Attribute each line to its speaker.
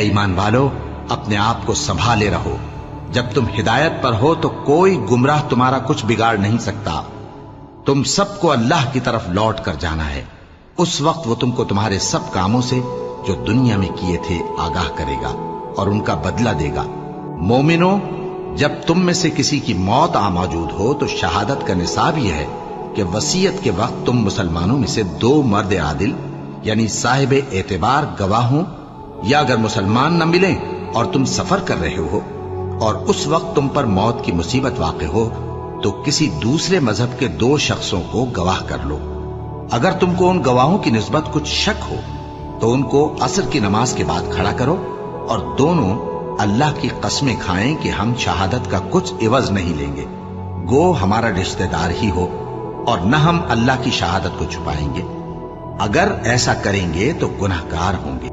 Speaker 1: ईमान वालो, अपने आप को संभाले रहो। जब तुम हिदायत पर हो तो कोई गुमराह तुम्हारा कुछ बिगाड़ नहीं सकता। तुम सबको अल्लाह की तरफ लौट कर जाना है। उस वक्त वो तुमको तुम्हारे सब कामों से जो दुनिया में किए थे आगाह करेगा और उनका बदला देगा। मोमिनो, जब तुम में से किसी की मौत आ मौजूद हो तो शहादत का निसाब यह है कि वसीयत के वक्त तुम मुसलमानों में से 2 मर्द आदिल यानी साहिब एतबार गवाह हों, या अगर मुसलमान न मिलें और तुम सफर कर रहे हो और उस वक्त तुम पर मौत की मुसीबत वाक़ हो तो किसी दूसरे मजहब के 2 शख्सों को गवाह कर लो। अगर तुमको उन गवाहों की निस्बत कुछ शक हो तो उनको असर की नमाज के बाद खड़ा करो और दोनों अल्लाह की कसमें खाएं कि हम शहादत का कुछ इवज नहीं लेंगे, गो हमारा रिश्तेदार ही हो, और न हम अल्लाह की शहादत को छुपाएंगे। अगर ऐसा करेंगे तो गुनहगार होंगे।